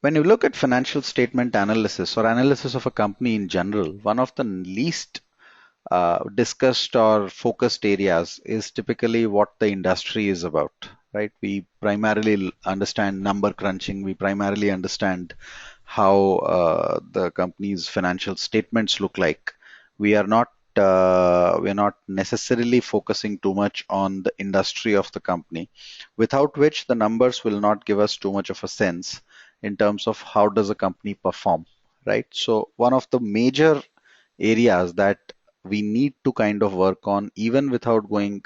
When you look at financial statement analysis or analysis of a company in general, one of the least discussed or focused areas is typically what the industry is about, right? We primarily understand number crunching. We primarily understand how the company's financial statements look like. We are not necessarily focusing too much on the industry of the company, without which the numbers will not give us too much of a sense in terms of how does a company perform, right? So one of the major areas that we need to kind of work on, even without going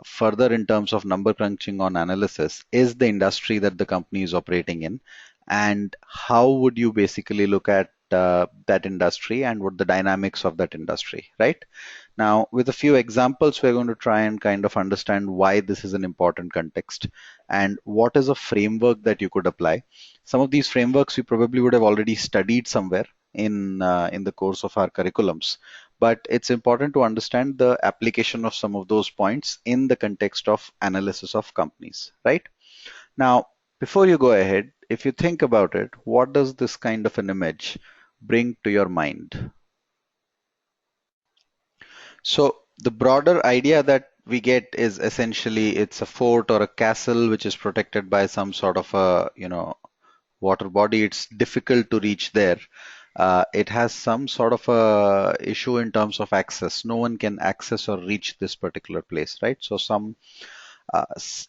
further in terms of number crunching on analysis, is the industry that the company is operating in, and how would you basically look at that industry and what the dynamics of that industry, right? Now, with a few examples, we're going to try and kind of understand why this is an important context and what is a framework that you could apply. Some of these frameworks we probably would have already studied somewhere in the course of our curriculums, but it's important to understand the application of some of those points in the context of analysis of companies, right? Now, before you go ahead, if you think about it, what does this kind of an image bring to your mind? So the broader idea that we get is essentially it's a fort or a castle which is protected by some sort of a, water body. It's difficult to reach there. It has some sort of a issue in terms of access. No one can access or reach this particular place, right? So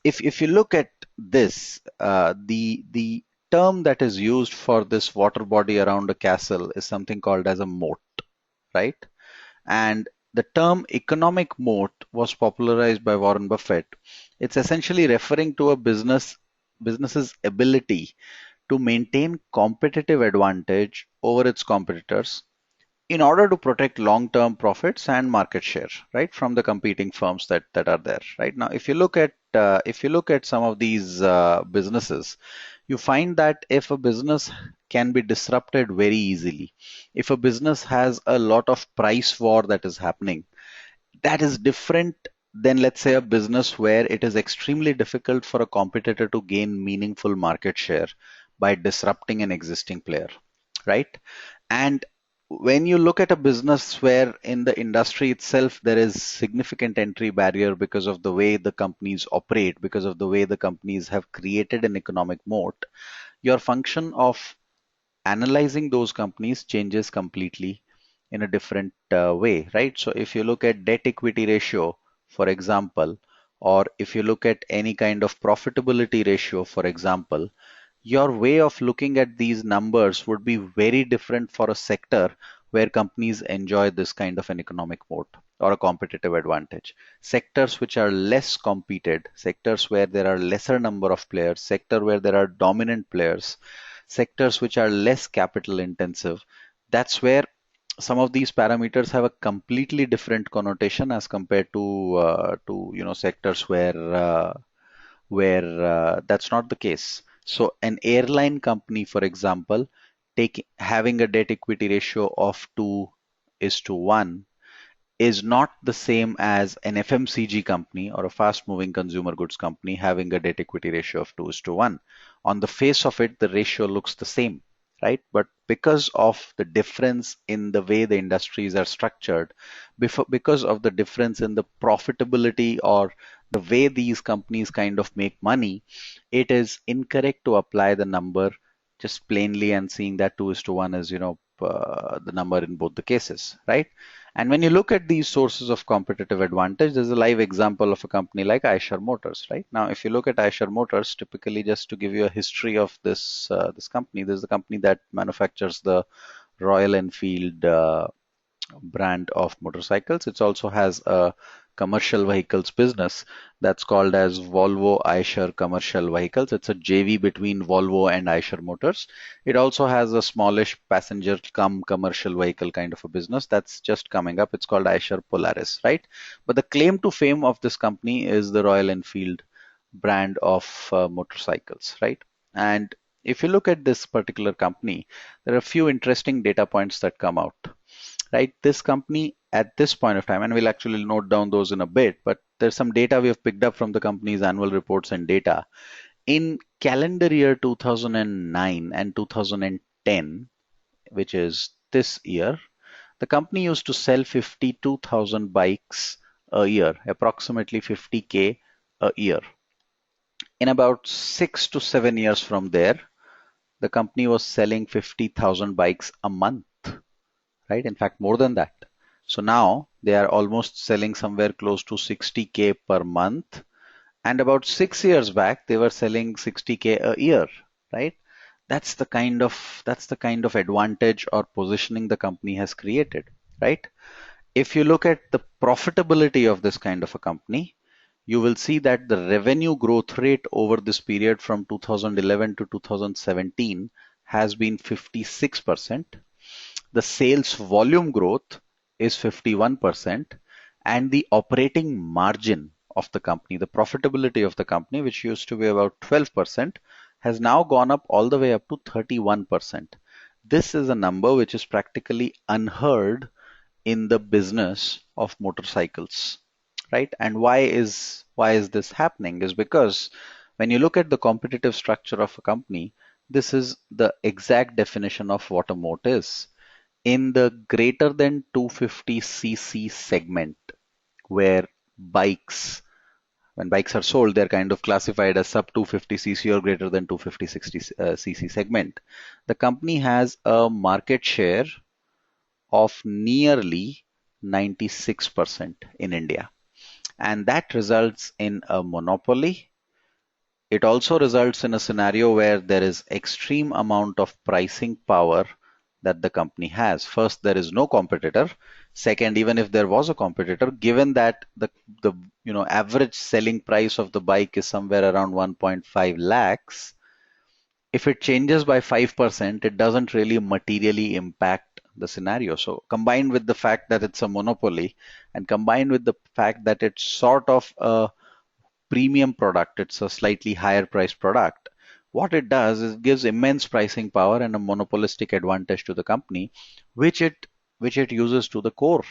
if you look at this, the term that is used for this water body around a castle is something called as a moat, right? And the term economic moat was popularized by Warren Buffett. It's essentially referring to a business's ability to maintain competitive advantage over its competitors in order to protect long-term profits and market share, right, from the competing firms that are there. Right now, if you look at some of these businesses, you find that if a business can be disrupted very easily, if a business has a lot of price war that is happening, that is different than, let's say, a business where it is extremely difficult for a competitor to gain meaningful market share by disrupting an existing player, right? And when you look at a business where in the industry itself there is significant entry barrier because of the way the companies operate, because of the way the companies have created an economic moat, your function of analyzing those companies changes completely in a different way, right? So if you look at debt equity ratio, for example, or if you look at any kind of profitability ratio, for example, your way of looking at these numbers would be very different for a sector where companies enjoy this kind of an economic moat or a competitive advantage. Sectors which are less competed, sectors where there are lesser number of players, sector where there are dominant players, sectors which are less capital intensive, that's where some of these parameters have a completely different connotation as compared to sectors where that's not the case. So an airline company, for example, having a debt equity ratio of 2:1 is not the same as an FMCG company or a fast moving consumer goods company having a debt equity ratio of 2:1. On the face of it, the ratio looks the same, right? But because of the difference in the way the industries are structured, because of the difference in the profitability or the way these companies kind of make money, it is incorrect to apply the number just plainly and seeing that 2:1 is, the number in both the cases, right? And when you look at these sources of competitive advantage, there's a live example of a company like Eicher Motors, right? Now, if you look at Eicher Motors, typically just to give you a history of this company, this is the company that manufactures the Royal Enfield brand of motorcycles. It also has a commercial vehicles business that's called as Volvo Eicher Commercial Vehicles. It's a JV between Volvo and Eicher Motors. It also has a smallish passenger come commercial vehicle kind of a business that's just coming up. It's called Eicher Polaris, right? But the claim to fame of this company is the Royal Enfield brand of motorcycles, right? And if you look at this particular company, there are a few interesting data points that come out, right? This company at this point of time, and we'll actually note down those in a bit, but there's some data we have picked up from the company's annual reports and data. In calendar year 2009 and 2010, which is this year, the company used to sell 52,000 bikes a year, approximately 50K a year. In about 6 to 7 years from there, the company was selling 50,000 bikes a month, right? In fact, more than that. So now they are almost selling somewhere close to 60K per month. And about 6 years back, they were selling 60K a year, right? That's the kind of advantage or positioning the company has created, right? If you look at the profitability of this kind of a company, you will see that the revenue growth rate over this period from 2011 to 2017 has been 56%. The sales volume growth is 51%, and the operating margin of the company, the profitability of the company, which used to be about 12%, has now gone up all the way up to 31%. This is a number which is practically unheard in the business of motorcycles, right? And why is this happening is because when you look at the competitive structure of a company, this is the exact definition of what a moat is. In the greater than 250cc segment, where bikes when bikes are sold, they're kind of classified as sub 250cc or greater than 250cc segment. The company has a market share of nearly 96% in India, and that results in a monopoly. It also results in a scenario where there is extreme amount of pricing power that the company has. First, there is no competitor. Second, even if there was a competitor, given that the average selling price of the bike is somewhere around 1.5 lakhs, if it changes by 5%, it doesn't really materially impact the scenario. So combined with the fact that it's a monopoly, and combined with the fact that it's sort of a premium product, it's a slightly higher priced product. What it does is it gives immense pricing power and a monopolistic advantage to the company, which it uses to the core,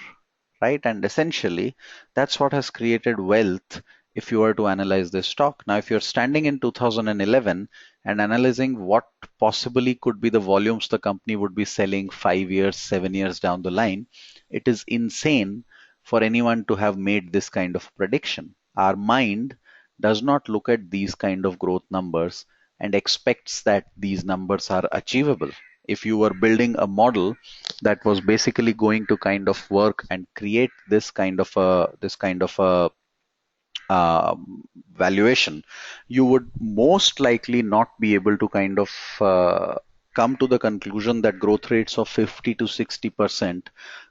right? And essentially, that's what has created wealth if you were to analyze this stock. Now, if you're standing in 2011 and analyzing what possibly could be the volumes the company would be selling 5 years, 7 years down the line, it is insane for anyone to have made this kind of prediction. Our mind does not look at these kind of growth numbers and expects that these numbers are achievable. If you were building a model that was basically going to kind of work and create this kind of a valuation, you would most likely not be able to kind of come to the conclusion that growth rates of 50 to 60%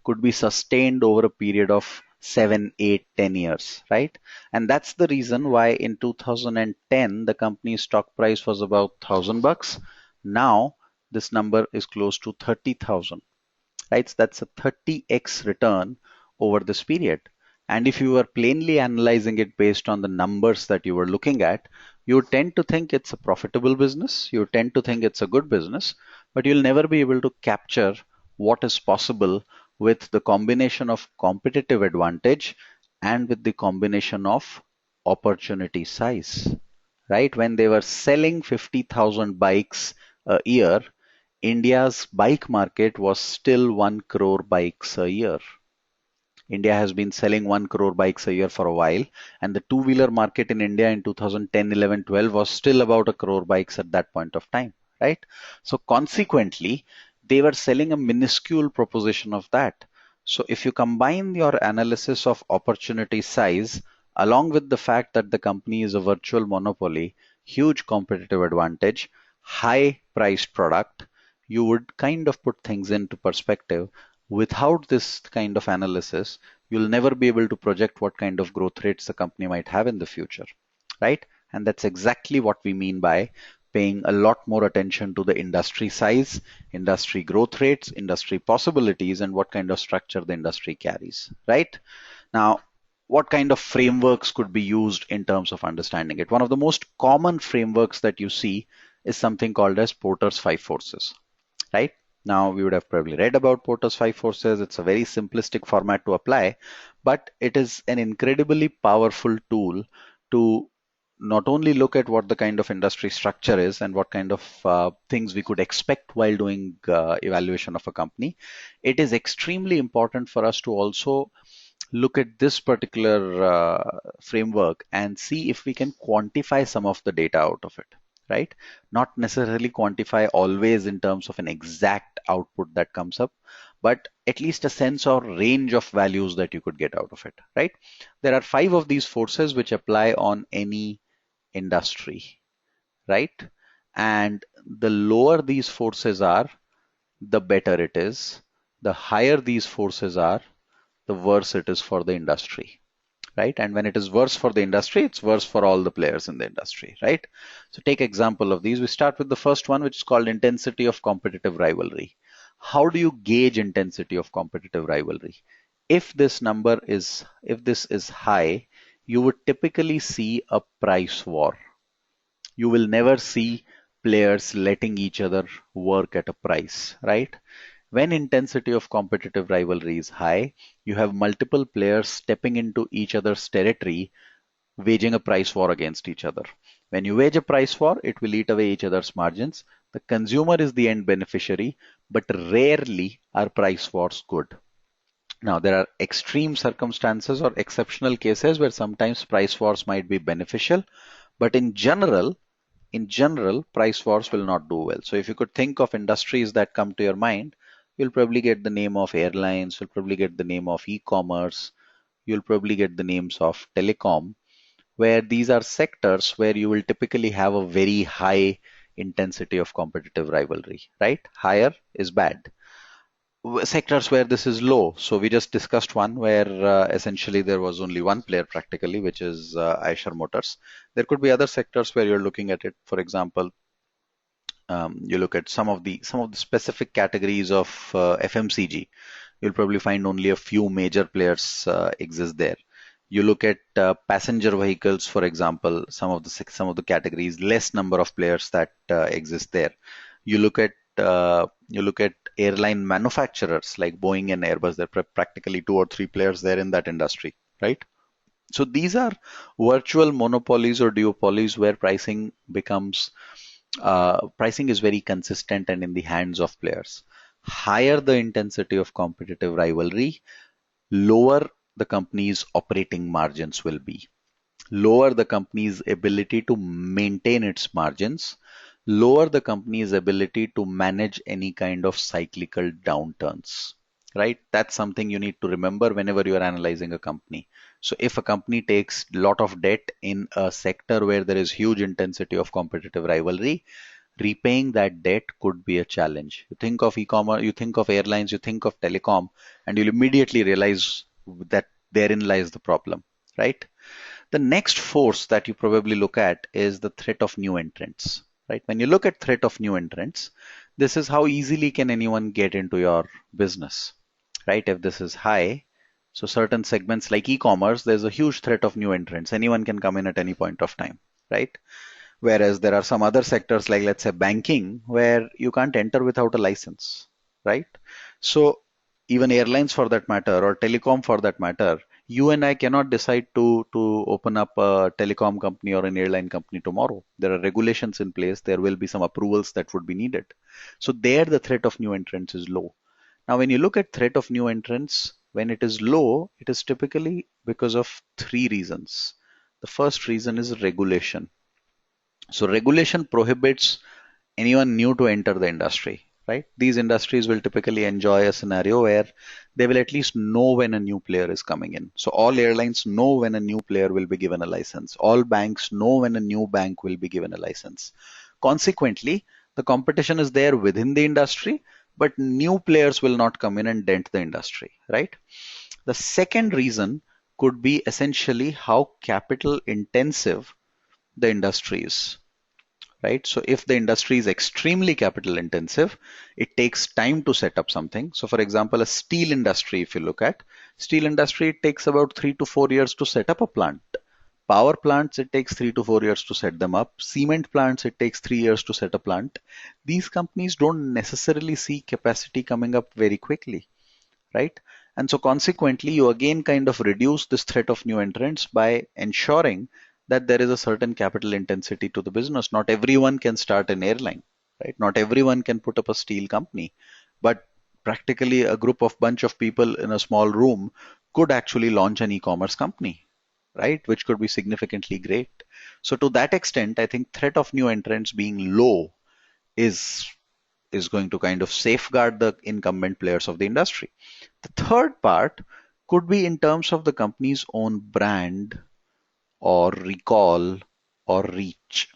could be sustained over a period of 7, 8, 10 years, right? And that's the reason why in 2010 the company's stock price was about $1,000. Now this number is close to 30,000, right? So that's a 30x return over this period. And if you were plainly analyzing it based on the numbers that you were looking at, you tend to think it's a profitable business, you tend to think it's a good business, but you'll never be able to capture what is possible with the combination of competitive advantage and with the combination of opportunity size, right? When they were selling 50,000 bikes a year, India's bike market was still 1 crore bikes a year. India has been selling 1 crore bikes a year for a while, and the two-wheeler market in India in 2010, 11, 12 was still about a crore bikes at that point of time, right? So consequently, they were selling a minuscule proposition of that. So if you combine your analysis of opportunity size along with the fact that the company is a virtual monopoly, huge competitive advantage, high priced product, you would kind of put things into perspective. Without this kind of analysis, you'll never be able to project what kind of growth rates the company might have in the future, right? And that's exactly what we mean by paying a lot more attention to the industry size, industry growth rates, industry possibilities, and what kind of structure the industry carries, right? Now, what kind of frameworks could be used in terms of understanding it? One of the most common frameworks that you see is something called as Porter's five forces, right? Now, we would have probably read about Porter's five forces. It's a very simplistic format to apply, but it is an incredibly powerful tool to not only look at what the kind of industry structure is and what kind of things we could expect while doing evaluation of a company, it is extremely important for us to also look at this particular framework and see if we can quantify some of the data out of it, right? Not necessarily quantify always in terms of an exact output that comes up, but at least a sense or range of values that you could get out of it, right? There are 5 of these forces which apply on any industry, right? And the lower these forces are, the better it is. The higher these forces are, the worse it is for the industry, right? And when it is worse for the industry, it's worse for all the players in the industry, right? So take example of these. We start with the first one, which is called intensity of competitive rivalry. How do you gauge intensity of competitive rivalry? If this is high, you would typically see a price war. You will never see players letting each other work at a price, right? When intensity of competitive rivalry is high, you have multiple players stepping into each other's territory, waging a price war against each other. When you wage a price war, it will eat away each other's margins. The consumer is the end beneficiary, but rarely are price wars good. Now, there are extreme circumstances or exceptional cases where sometimes price wars might be beneficial, but in general, price wars will not do well. So if you could think of industries that come to your mind, you'll probably get the name of airlines, you'll probably get the name of e-commerce, you'll probably get the names of telecom, where these are sectors where you will typically have a very high intensity of competitive rivalry, right? Higher is bad. Sectors where this is low. So we just discussed one where essentially there was only one player practically, which is Eicher Motors. There could be other sectors where you're looking at it. For example, you look at some of the specific categories of FMCG. You'll probably find only a few major players exist there. You look at passenger vehicles, for example, some of the categories, less number of players that exist there. You look at airline manufacturers like Boeing and Airbus. There are practically 2 or 3 players there in that industry, right? So these are virtual monopolies or duopolies where pricing is very consistent and in the hands of players. Higher the intensity of competitive rivalry, lower the company's operating margins will be, lower the company's ability to maintain its margins, lower the company's ability to manage any kind of cyclical downturns, right? That's something you need to remember whenever you are analyzing a company. So if a company takes a lot of debt in a sector where there is huge intensity of competitive rivalry, repaying that debt could be a challenge. You think of e-commerce, you think of airlines, you think of telecom, and you'll immediately realize that therein lies the problem, right? The next force that you probably look at is the threat of new entrants, right? When you look at threat of new entrants, this is how easily can anyone get into your business, right? If this is high, so certain segments like e-commerce, there's a huge threat of new entrants. Anyone can come in at any point of time, right? Whereas there are some other sectors like, let's say, banking, where you can't enter without a license, right? So even airlines for that matter, or telecom for that matter, you and I cannot decide to open up a telecom company or an airline company tomorrow. There are regulations in place. There will be some approvals that would be needed. So there, the threat of new entrants is low. Now, when you look at threat of new entrants, when it is low, it is typically because of 3 reasons. The first reason is regulation. So regulation prohibits anyone new to enter the industry, right? These industries will typically enjoy a scenario where they will at least know when a new player is coming in. So all airlines know when a new player will be given a license. All banks know when a new bank will be given a license. Consequently, the competition is there within the industry, but new players will not come in and dent the industry, right? The second reason could be essentially how capital intensive the industry is, right? So if the industry is extremely capital intensive, it takes time to set up something. So for example, a steel industry, if you look at steel industry, it takes about 3 to 4 years to set up a plant. Power plants, it takes 3 to 4 years to set them up. Cement plants, it takes 3 years to set a plant. These companies don't necessarily see capacity coming up very quickly, right? And so consequently, you again kind of reduce this threat of new entrants by ensuring that there is a certain capital intensity to the business. Not everyone can start an airline, right? Not everyone can put up a steel company, but practically a group of bunch of people in a small room could actually launch an e-commerce company, right? Which could be significantly great. So to that extent, I think threat of new entrants being low is is going to kind of safeguard the incumbent players of the industry. The third part could be in terms of the company's own brand or recall or reach.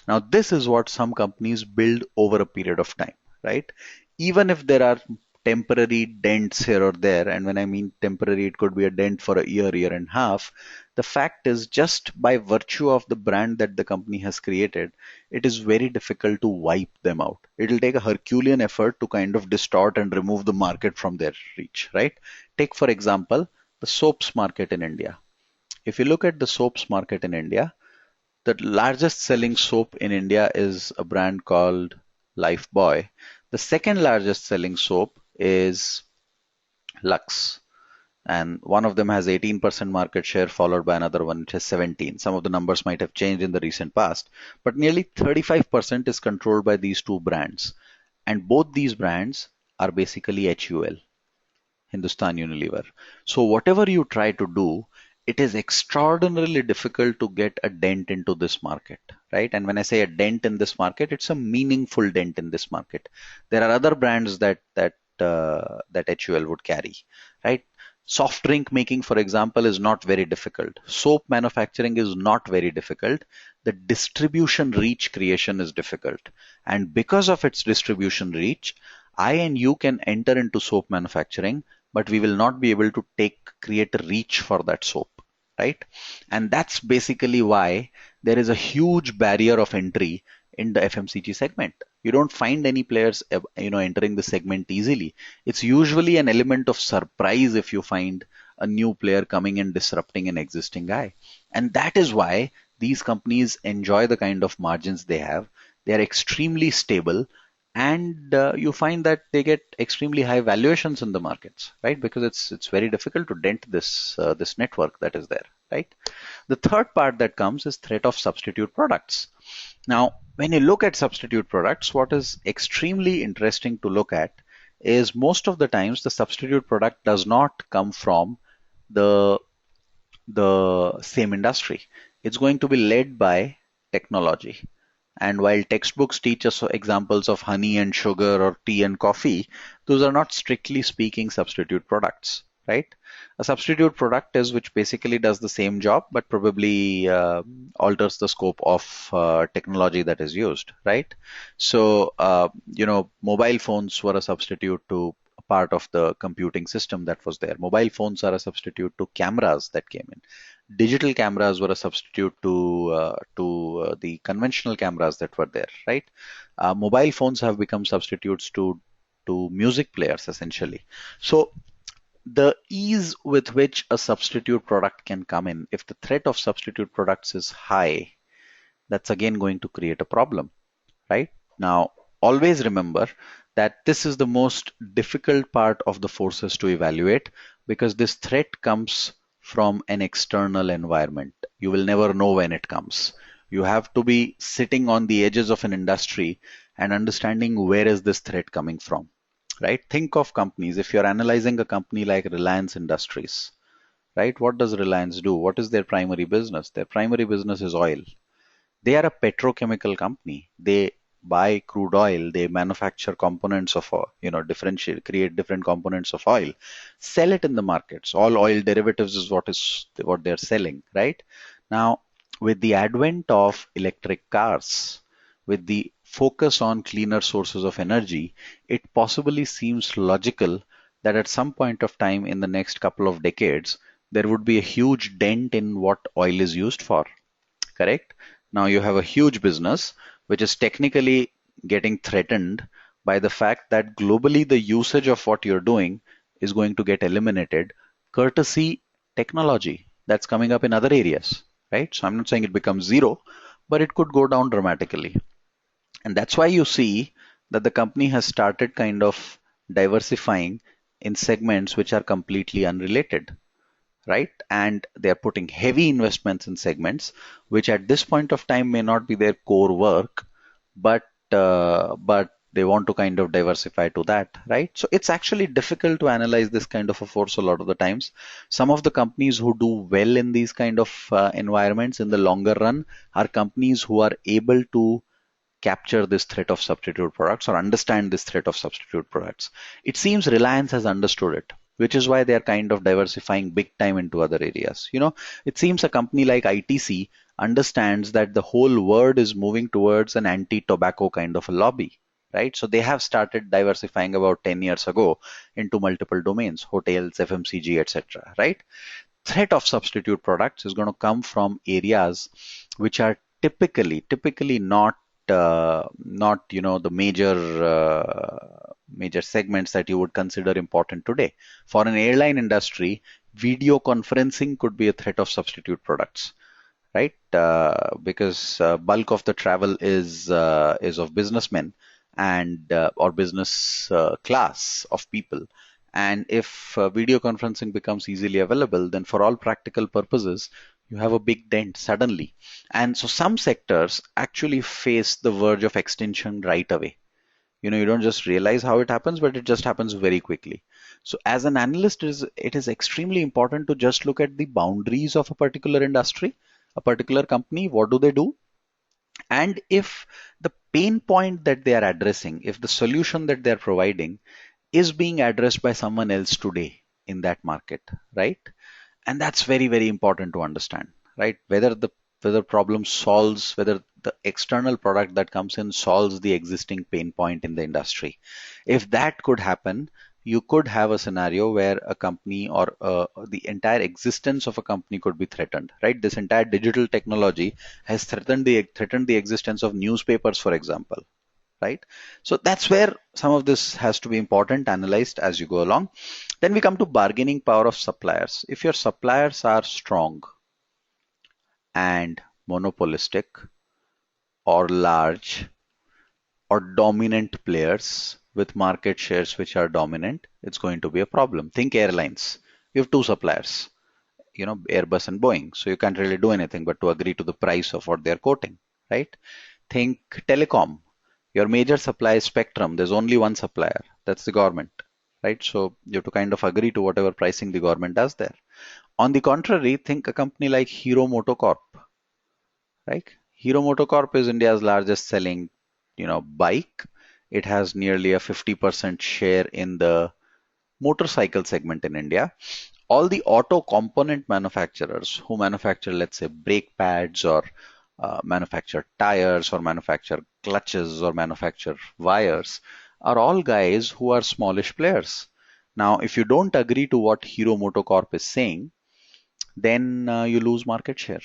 Now, this is what some companies build over a period of time, right? Even if there are temporary dents here or there, and when I mean temporary, it could be a dent for a year and a half. The fact is, just by virtue of the brand that the company has created, it is very difficult to wipe them out. It'll take a Herculean effort to kind of distort and remove the market from their reach, right? Take, for example, the soaps market in India. If you look at the soaps market in India, the largest selling soap in India is a brand called Lifebuoy. The second largest selling soap is Lux, and one of them has 18% market share, followed by another one which has 17. Some of the numbers might have changed in the recent past, but nearly 35% is controlled by these two brands. And both these brands are basically HUL. Hindustan Unilever. So whatever you try to do, it is extraordinarily difficult to get a dent into this market, right? And when I say a dent in this market, it's a meaningful dent in this market. There are other brands that HUL would carry, right? Soft drink making, for example, is not very difficult. Soap manufacturing is not very difficult. The distribution reach creation is difficult. And because of its distribution reach, I and you can enter into soap manufacturing, but we will not be able to create a reach for that soap, right? And that's basically why there is a huge barrier of entry in the FMCG segment. You don't find any players, entering the segment easily. It's usually an element of surprise if you find a new player coming and disrupting an existing guy. And that is why these companies enjoy the kind of margins they have. They are extremely stable, and you find that they get extremely high valuations in the markets, right? Because it's very difficult to dent this network that is there, right? The third part that comes is threat of substitute products. Now, when you look at substitute products, what is extremely interesting to look at is most of the times the substitute product does not come from the the same industry. It's going to be led by technology. And while textbooks teach us examples of honey and sugar or tea and coffee, those are not strictly speaking substitute products, right? A substitute product is which basically does the same job, but probably alters the scope of technology that is used, right? So, mobile phones were a substitute to a part of the computing system that was there. Mobile phones are a substitute to cameras that came in. Digital cameras were a substitute to the conventional cameras that were there, right? Mobile phones have become substitutes to music players essentially. So the ease with which a substitute product can come in, if the threat of substitute products is high, that's again going to create a problem, right? Now, always remember that this is the most difficult part of the forces to evaluate, because this threat comes from an external environment. You will never know when it comes. You have to be sitting on the edges of an industry and understanding where is this threat coming from, right? Think of companies. If you're analyzing a company like Reliance Industries, right? What does Reliance do? What is their primary business? Their primary business is oil. They are a petrochemical company. They buy crude oil, they manufacture components of oil, create different components of oil, sell it in the markets. All oil derivatives is what they're selling, right? Now, with the advent of electric cars, with the focus on cleaner sources of energy, it possibly seems logical that at some point of time in the next couple of decades, there would be a huge dent in what oil is used for, correct? Now you have a huge business which is technically getting threatened by the fact that globally the usage of what you're doing is going to get eliminated courtesy technology that's coming up in other areas, right? So I'm not saying it becomes zero, but it could go down dramatically. And that's why you see that the company has started kind of diversifying in segments which are completely unrelated, right? And they're putting heavy investments in segments which at this point of time may not be their core work, but they want to kind of diversify to that, right? So it's actually difficult to analyze this kind of a force a lot of the times. Some of the companies who do well in these kind of environments in the longer run are companies who are able to capture this threat of substitute products or understand this threat of substitute products. It seems Reliance has understood it, which is why they are kind of diversifying big time into other areas. It seems a company like ITC understands that the whole world is moving towards an anti-tobacco kind of a lobby, right? So they have started diversifying about 10 years ago into multiple domains, hotels, FMCG, etc., right? Threat of substitute products is going to come from areas which are typically not the major segments that you would consider important today. For an airline industry, video conferencing could be a threat of substitute products, right? Because bulk of the travel is of businessmen and or business class of people. And if video conferencing becomes easily available, then for all practical purposes, you have a big dent suddenly. And so some sectors actually face the verge of extinction right away. You don't just realize how it happens, but it just happens very quickly. So as an analyst, it is extremely important to just look at the boundaries of a particular industry, a particular company. What do they do? And if the pain point that they are addressing, if the solution that they're providing is being addressed by someone else today in that market, right? And that's very, very important to understand, right? Whether problem solves, whether the external product that comes in solves the existing pain point in the industry. If that could happen, you could have a scenario where a company or the entire existence of a company could be threatened, right? This entire digital technology has threatened the existence of newspapers, for example, right? So that's where some of this has to be important, analyzed as you go along. Then we come to bargaining power of suppliers. If your suppliers are strong and monopolistic or large or dominant players with market shares which are dominant, it's going to be a problem. Think airlines. You have two suppliers, Airbus and Boeing. So you can't really do anything but to agree to the price of what they're quoting, right? Think telecom. Your major supply is Spectrum. There's only one supplier. That's the government, right? So you have to kind of agree to whatever pricing the government does there. On the contrary, think a company like Hero Motocorp, right? Hero Motocorp is India's largest selling, bike. It has nearly a 50% share in the motorcycle segment in India. All the auto component manufacturers who manufacture, let's say, brake pads or manufacture tires or manufacture clutches or manufacture wires are all guys who are smallish players. Now, if you don't agree to what Hero Motocorp is saying, then you lose market share,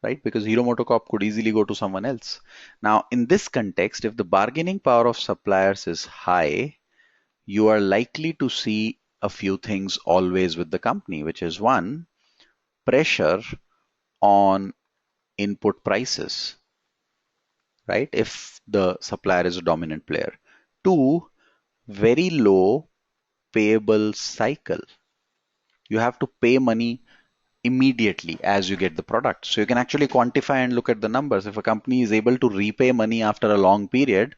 right? Because Hero Motocorp could easily go to someone else. Now, in this context, if the bargaining power of suppliers is high, you are likely to see a few things always with the company, which is one, pressure on input prices, right? If the supplier is a dominant player. Two, very low payable cycle. You have to pay money immediately as you get the product. So you can actually quantify and look at the numbers. If a company is able to repay money after a long period,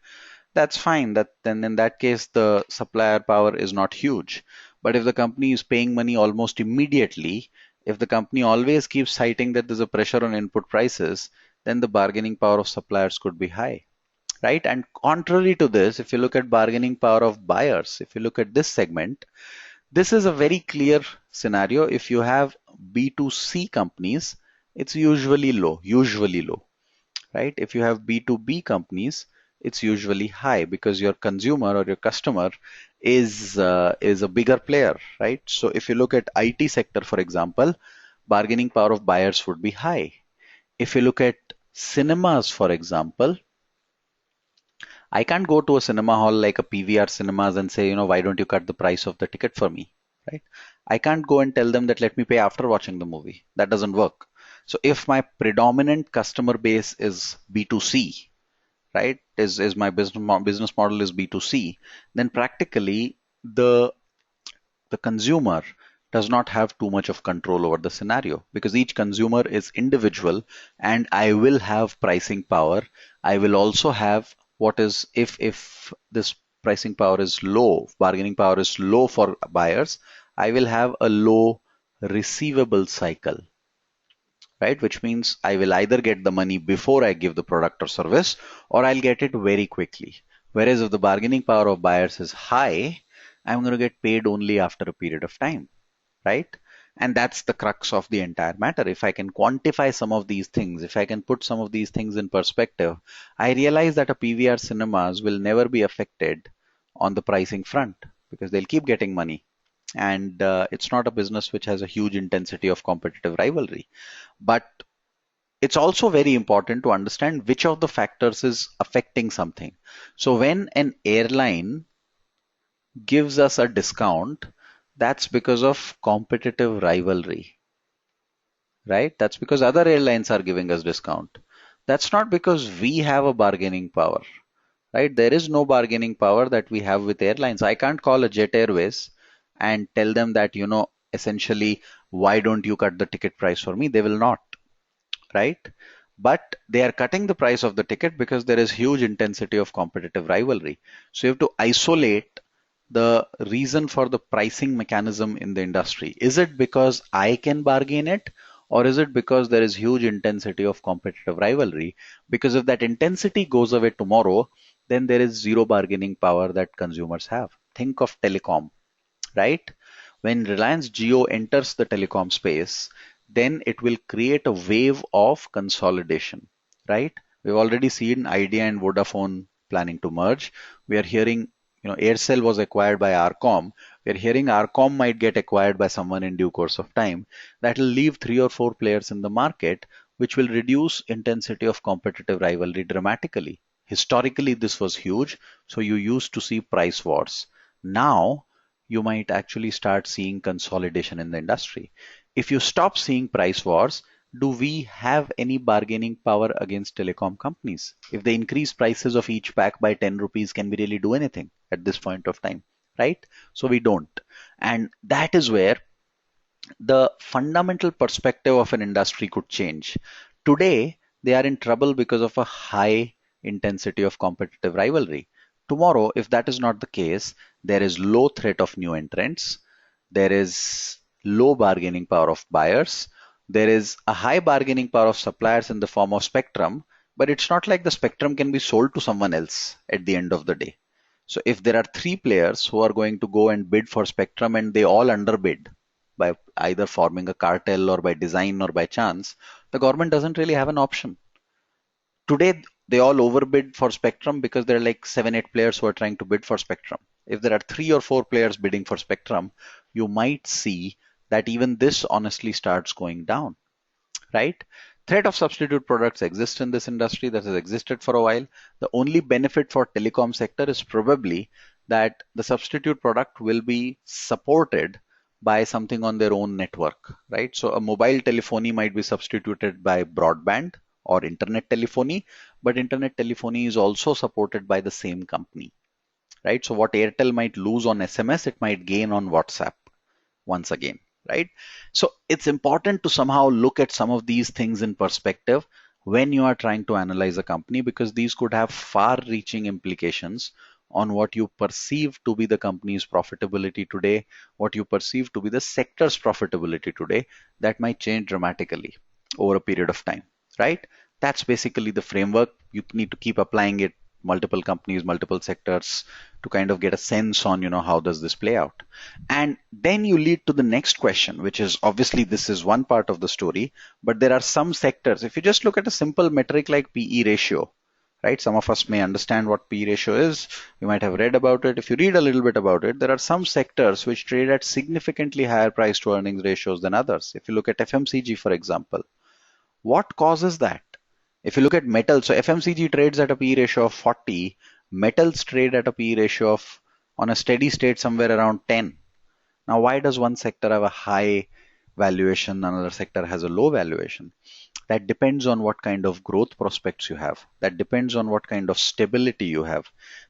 that's fine. Then in that case, the supplier power is not huge. But if the company is paying money almost immediately, if the company always keeps citing that there's a pressure on input prices, then the bargaining power of suppliers could be high, right? And contrary to this, if you look at bargaining power of buyers, if you look at this segment, this is a very clear scenario. If you have B2C companies, it's usually low, right? If you have B2B companies, it's usually high because your consumer or your customer is a bigger player, right? So if you look at IT sector, for example, bargaining power of buyers would be high. If you look at cinemas, for example, I can't go to a cinema hall like a PVR cinemas and say, why don't you cut the price of the ticket for me, right? I can't go and tell them that let me pay after watching the movie. That doesn't work. So if my predominant customer base is B2C, right, is my business model is B2C, then practically the consumer does not have too much of control over the scenario because each consumer is individual and I will have pricing power. I will also have what is if this pricing power is low, bargaining power is low for buyers, I will have a low receivable cycle, right? Which means I will either get the money before I give the product or service, or I'll get it very quickly. Whereas if the bargaining power of buyers is high, I'm going to get paid only after a period of time, right? And that's the crux of the entire matter. If I can quantify some of these things, if I can put some of these things in perspective, I realize that a PVR cinemas will never be affected on the pricing front because they'll keep getting money. And it's not a business which has a huge intensity of competitive rivalry. But it's also very important to understand which of the factors is affecting something. So when an airline gives us a discount, that's because of competitive rivalry, right? That's because other airlines are giving us discount. That's not because we have a bargaining power, right? There is no bargaining power that we have with airlines. I can't call a Jet Airways and tell them that, essentially, why don't you cut the ticket price for me? They will not, right? But they are cutting the price of the ticket because there is huge intensity of competitive rivalry. So you have to isolate the reason for the pricing mechanism in the industry. Is it because I can bargain it, or is it because there is huge intensity of competitive rivalry? Because if that intensity goes away tomorrow, then there is zero bargaining power that consumers have. Think of telecom, right? When Reliance Jio enters the telecom space, then it will create a wave of consolidation, right? We've already seen Idea and Vodafone planning to merge. We are hearing, Aircel was acquired by Arcom. We are hearing Arcom might get acquired by someone in due course of time. That will leave 3 or 4 players in the market, which will reduce intensity of competitive rivalry dramatically. Historically, this was huge, so you used to see price wars. Now, you might actually start seeing consolidation in the industry. If you stop seeing price wars, do we have any bargaining power against telecom companies? If they increase prices of each pack by 10 rupees, can we really do anything at this point of time? Right? So we don't. And that is where the fundamental perspective of an industry could change. Today, they are in trouble because of a high intensity of competitive rivalry. Tomorrow, if that is not the case, there is low threat of new entrants, there is low bargaining power of buyers, there is a high bargaining power of suppliers in the form of spectrum, but it's not like the spectrum can be sold to someone else at the end of the day. So if there are 3 players who are going to go and bid for spectrum and they all underbid by either forming a cartel or by design or by chance, the government doesn't really have an option. Today, they all overbid for spectrum because there are like 7, 8 players who are trying to bid for spectrum. If there are 3 or 4 players bidding for spectrum, you might see that even this honestly starts going down, right? Threat of substitute products exists in this industry that has existed for a while. The only benefit for telecom sector is probably that the substitute product will be supported by something on their own network, right? So a mobile telephony might be substituted by broadband or internet telephony, but internet telephony is also supported by the same company, right? So what Airtel might lose on SMS, it might gain on WhatsApp once again, right? So it's important to somehow look at some of these things in perspective when you are trying to analyze a company, because these could have far reaching implications on what you perceive to be the company's profitability today, what you perceive to be the sector's profitability today, that might change dramatically over a period of time, right? That's basically the framework. You need to keep applying it, multiple companies, multiple sectors, to kind of get a sense on, how does this play out? And then you lead to the next question, which is obviously this is one part of the story, but there are some sectors. If you just look at a simple metric like PE ratio, right? Some of us may understand what PE ratio is. You might have read about it. If you read a little bit about it, there are some sectors which trade at significantly higher price to earnings ratios than others. If you look at FMCG, for example, what causes that? If you look at metals, so FMCG trades at a PE ratio of 40, metals trade at a PE ratio of, on a steady state, somewhere around 10. Now, why does one sector have a high valuation, another sector has a low valuation? That depends on what kind of growth prospects you have. That depends on what kind of stability you have.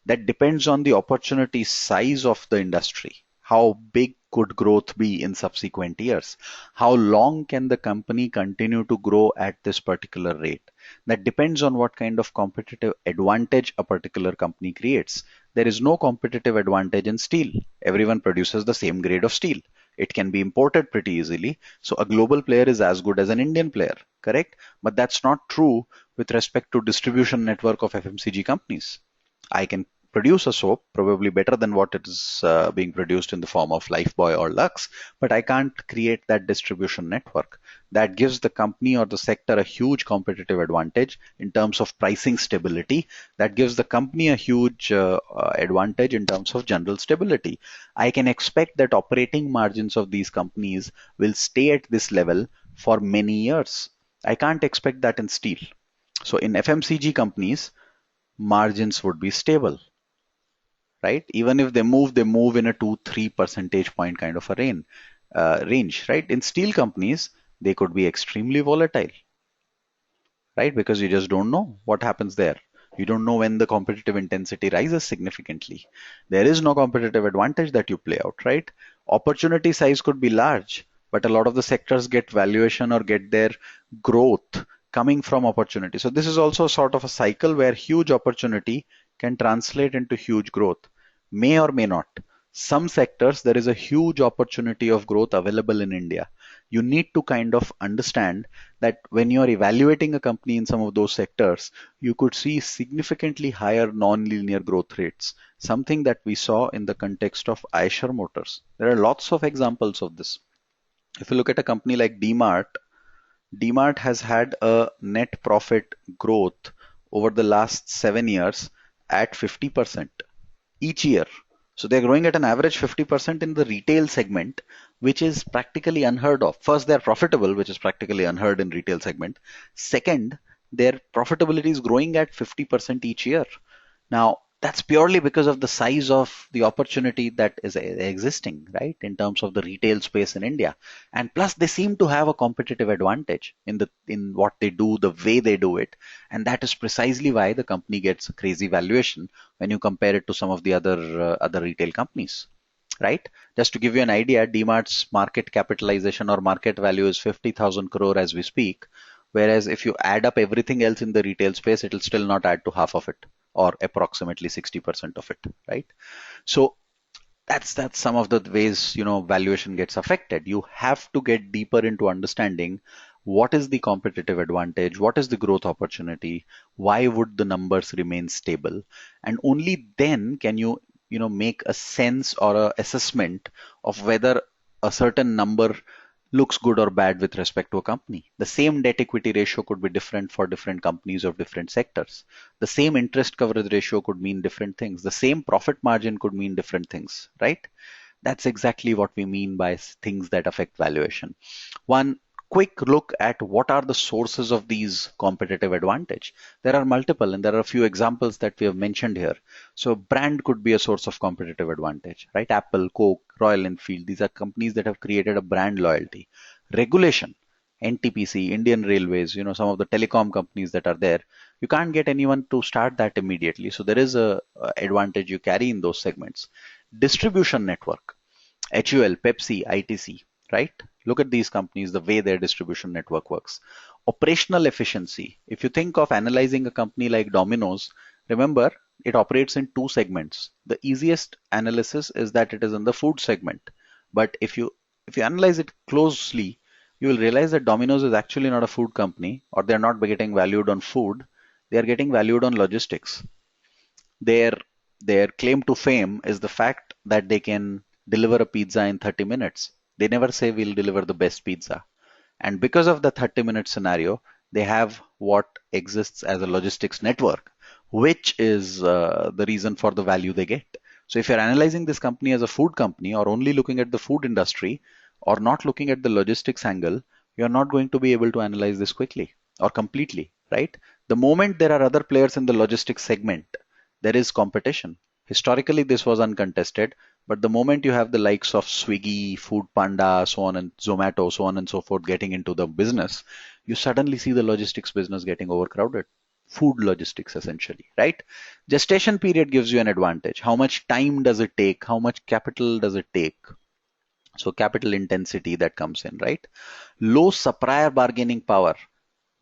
That depends on the opportunity size of the industry. How big could growth be in subsequent years? How long can the company continue to grow at this particular rate? That depends on what kind of competitive advantage a particular company creates. There is no competitive advantage in steel. Everyone produces the same grade of steel. It can be imported pretty easily. So a global player is as good as an Indian player, correct? But that's not true with respect to distribution network of FMCG companies. I can produce a soap probably better than what it is being produced in the form of Lifebuoy or Lux, but I can't create that distribution network. That gives the company or the sector a huge competitive advantage in terms of pricing stability. That gives the company a huge advantage in terms of general stability. I can expect that operating margins of these companies will stay at this level for many years. I can't expect that in steel. So in FMCG companies, margins would be stable, right? Even if they move in a 2-3 percentage point kind of a range, right? In steel companies, they could be extremely volatile, right? Because you just don't know what happens there. You don't know when the competitive intensity rises significantly. There is no competitive advantage that you play out, right? Opportunity size could be large, but a lot of the sectors get valuation or get their growth coming from opportunity. So this is also sort of a cycle where huge opportunity can translate into huge growth. May or may not. Some sectors, there is a huge opportunity of growth available in India. You need to kind of understand that when you are evaluating a company in some of those sectors, you could see significantly higher non-linear growth rates, something that we saw in the context of Eicher Motors. There are lots of examples of this. If you look at a company like DMart has had a net profit growth over the last 7 years at 50% each year. So they're growing at an average 50% in the retail segment, which is practically unheard of. First, they're profitable, which is practically unheard in retail segment. Second, their profitability is growing at 50% each year. Now, that's purely because of the size of the opportunity that is existing, right, in terms of the retail space in India. And plus, they seem to have a competitive advantage in what they do, the way they do it, and that is precisely why the company gets a crazy valuation when you compare it to some of the other retail companies. Right? Just to give you an idea, DMart's market capitalization or market value is 50,000 crore as we speak. Whereas if you add up everything else in the retail space, it'll still not add to half of it or approximately 60% of it, right? So that's some of the ways, valuation gets affected. You have to get deeper into understanding what is the competitive advantage, what is the growth opportunity, why would the numbers remain stable, and only then can you make a sense or a assessment of whether a certain number looks good or bad with respect to a company. The same debt equity ratio could be different for different companies of different sectors. The same interest coverage ratio could mean different things. The same profit margin could mean different things, right? That's exactly what we mean by things that affect valuation. One quick look at what are the sources of these competitive advantage. There are multiple, and there are a few examples that we have mentioned here. So brand could be a source of competitive advantage, right? Apple, Coke, Royal Enfield, these are companies that have created a brand loyalty. Regulation, NTPC, Indian Railways, some of the telecom companies that are there, you can't get anyone to start that immediately. So there is a advantage you carry in those segments. Distribution network, HUL, Pepsi, ITC, right? Look at these companies, the way their distribution network works. Operational efficiency. If you think of analyzing a company like Domino's, remember it operates in two segments. The easiest analysis is that it is in the food segment. But if you analyze it closely, you will realize that Domino's is actually not a food company, or they're not getting valued on food. They are getting valued on logistics. Their their claim to fame is the fact that they can deliver a pizza in 30 minutes. They never say we'll deliver the best pizza. And because of the 30-minute scenario, they have what exists as a logistics network, which is the reason for the value they get. So if you're analyzing this company as a food company or only looking at the food industry or not looking at the logistics angle, you're not going to be able to analyze this quickly or completely, right? The moment there are other players in the logistics segment, there is competition. Historically, this was uncontested, but the moment you have the likes of Swiggy, Food Panda, so on and Zomato, so on and so forth getting into the business, you suddenly see the logistics business getting overcrowded. food logistics essentially, right? Gestation period gives you an advantage. How much time does it take? How much capital does it take? So capital intensity that comes in, right? Low supplier bargaining power.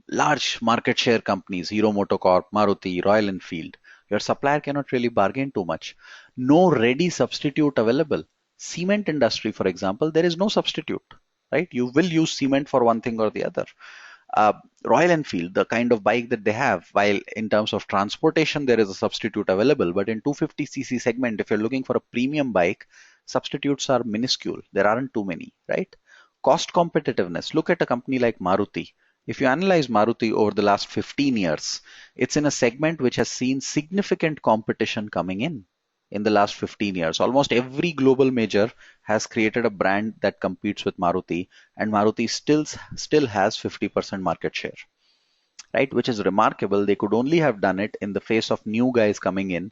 Large market share companies, Hero Motocorp, Maruti, Royal Enfield, your supplier cannot really bargain too much. No ready substitute available. Cement industry, for example, there is no substitute, right? You will use cement for one thing or the other. uh, Royal Enfield, the kind of bike that they have, while in terms of transportation, there is a substitute available, but in 250cc segment, if you're looking for a premium bike, substitutes are minuscule. There aren't too many, right? Cost competitiveness. Look at a company like Maruti. If you analyze Maruti over the last 15 years, it's in a segment which has seen significant competition coming in the last 15 years. Almost every global major has created a brand that competes with Maruti, and Maruti still has 50% market share, right? Which is remarkable. They could only have done it in the face of new guys coming in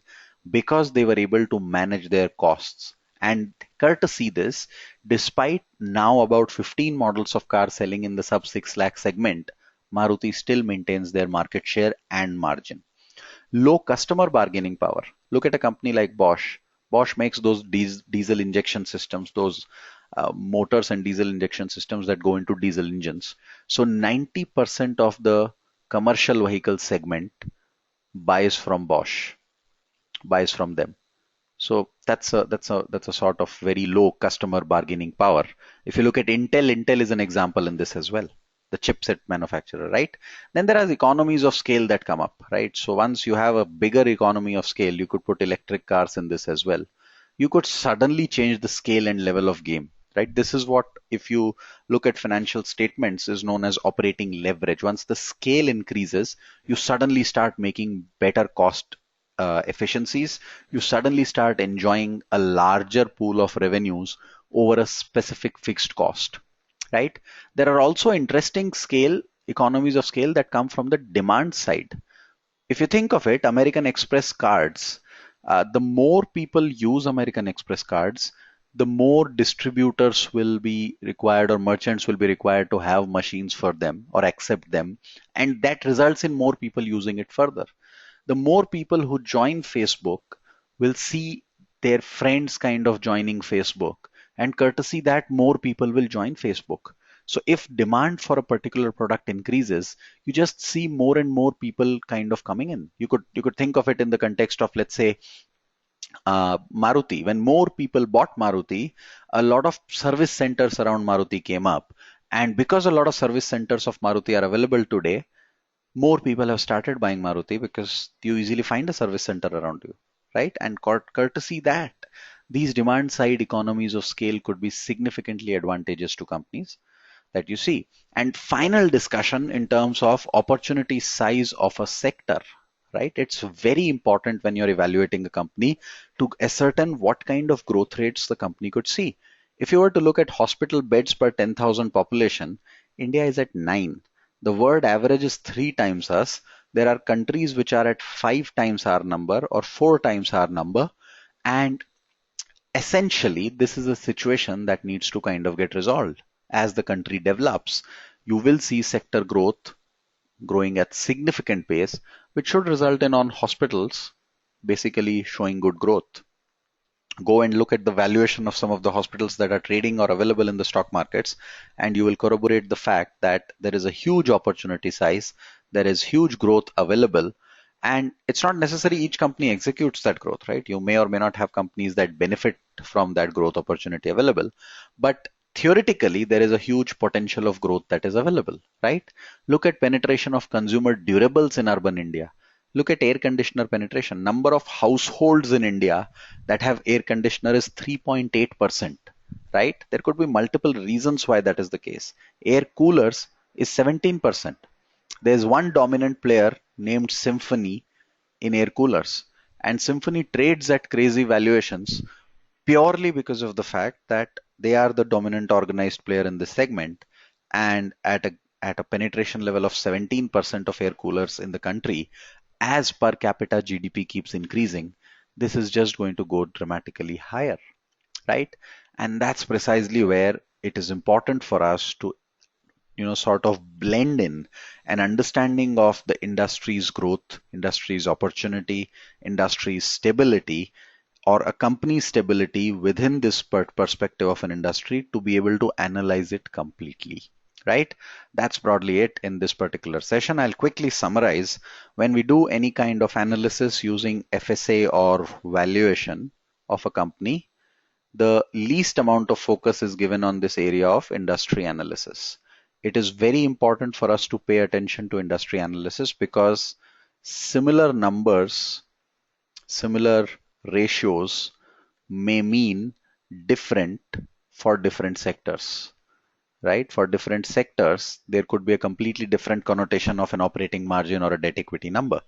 because they were able to manage their costs. And courtesy this, despite now about 15 models of cars selling in the sub 6 lakh segment, Maruti still maintains their market share and margin. Low customer bargaining power. Look at a company like Bosch. Bosch makes those diesel injection systems, those motors and diesel injection systems that go into diesel engines. So 90% of the commercial vehicle segment buys from Bosch, buys from them. So that's a sort of very low customer bargaining power. If you look at Intel, Intel is an example in this as well. The chipset manufacturer, right? Then there are economies of scale that come up, right? So once you have a bigger economy of scale, you could put electric cars in this as well. You could suddenly change the scale and level of game, right? This is what, if you look at financial statements, is known as operating leverage. Once the scale increases, you suddenly start making better cost efficiencies. You suddenly start enjoying a larger pool of revenues over a specific fixed cost, right? There are also interesting economies of scale that come from the demand side. If you think of it, American Express cards, the more people use American Express cards, the more distributors will be required or merchants will be required to have machines for them or accept them. And that results in more people using it further. The more people who join Facebook will see their friends kind of joining Facebook, and courtesy that more people will join Facebook. So if demand for a particular product increases, you just see more and more people kind of coming in. You could think of it in the context of, let's say, Maruti. When more people bought Maruti, a lot of service centers around Maruti came up, and because a lot of service centers of Maruti are available today, more people have started buying Maruti because you easily find a service center around you, right? And courtesy that, these demand side economies of scale could be significantly advantageous to companies that you see. And final discussion in terms of opportunity size of a sector, right? It's very important when you're evaluating a company to ascertain what kind of growth rates the company could see. If you were to look at hospital beds per 10,000 population, India is at 9. The world average is 3 times us. There are countries which are at 5 times our number or 4 times our number. And essentially, this is a situation that needs to kind of get resolved. As the country develops, you will see sector growth growing at significant pace, which should result in on hospitals basically showing good growth. Go and look at the valuation of some of the hospitals that are trading or available in the stock markets, and you will corroborate the fact that there is a huge opportunity size, there is huge growth available, and it's not necessary each company executes that growth, right? You may or may not have companies that benefit from that growth opportunity available, but theoretically there is a huge potential of growth that is available, right? Look at penetration of consumer durables in urban India. Look at air conditioner penetration. Number of households in India that have air conditioner is 3.8%, right? There could be multiple reasons why that is the case. Air coolers is 17%. There's one dominant player named Symphony in air coolers, and Symphony trades at crazy valuations purely because of the fact that they are the dominant organized player in this segment, and at a penetration level of 17% of air coolers in the country, as per capita GDP keeps increasing, this is just going to go dramatically higher, right? And that's precisely where it is important for us to sort of blend in an understanding of the industry's growth, industry's opportunity, industry's stability, or a company's stability within this perspective of an industry to be able to analyze it completely. Right? That's broadly it in this particular session. I'll quickly summarize. When we do any kind of analysis using FSA or valuation of a company, the least amount of focus is given on this area of industry analysis. It is very important for us to pay attention to industry analysis because similar numbers, similar ratios may mean different for different sectors, right? For different sectors, there could be a completely different connotation of an operating margin or a debt equity number.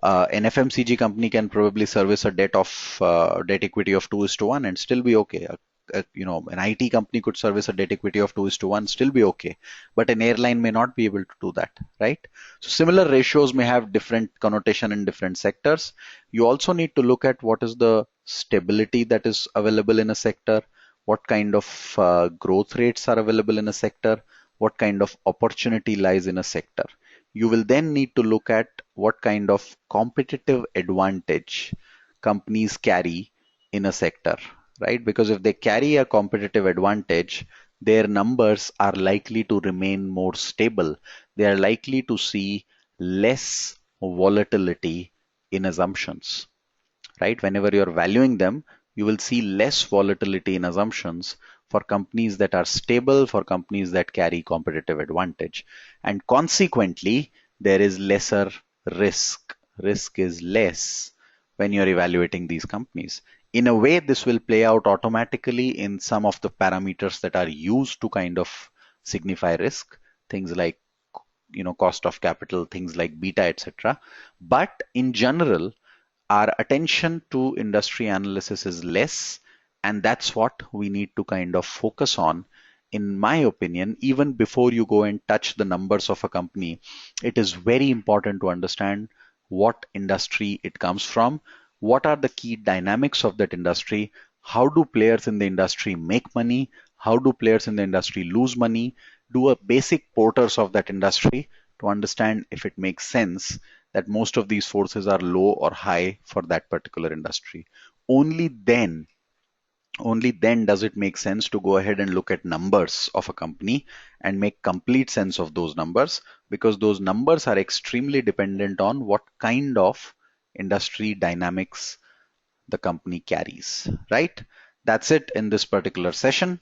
An FMCG company can probably service a debt equity of 2:1 and still be okay. An IT company could service a debt equity of 2:1, still be okay. But an airline may not be able to do that, right? So similar ratios may have different connotation in different sectors. You also need to look at what is the stability that is available in a sector, what kind of growth rates are available in a sector, what kind of opportunity lies in a sector. You will then need to look at what kind of competitive advantage companies carry in a sector, right? Because if they carry a competitive advantage, their numbers are likely to remain more stable. They are likely to see less volatility in assumptions, right? Whenever you're valuing them, you will see less volatility in assumptions for companies that are stable, for companies that carry competitive advantage. And consequently, there is lesser risk. Risk is less when you're evaluating these companies. In a way, this will play out automatically in some of the parameters that are used to kind of signify risk, things like cost of capital, things like beta, etc. But in general, our attention to industry analysis is less, and that's what we need to kind of focus on. In my opinion, even before you go and touch the numbers of a company, it is very important to understand what industry it comes from, what are the key dynamics of that industry, how do players in the industry make money, how do players in the industry lose money, do a basic porters of that industry to understand if it makes sense that most of these forces are low or high for that particular industry. Only then, only then does it make sense to go ahead and look at numbers of a company and make complete sense of those numbers, because those numbers are extremely dependent on what kind of industry dynamics the company carries, right? That's it in this particular session.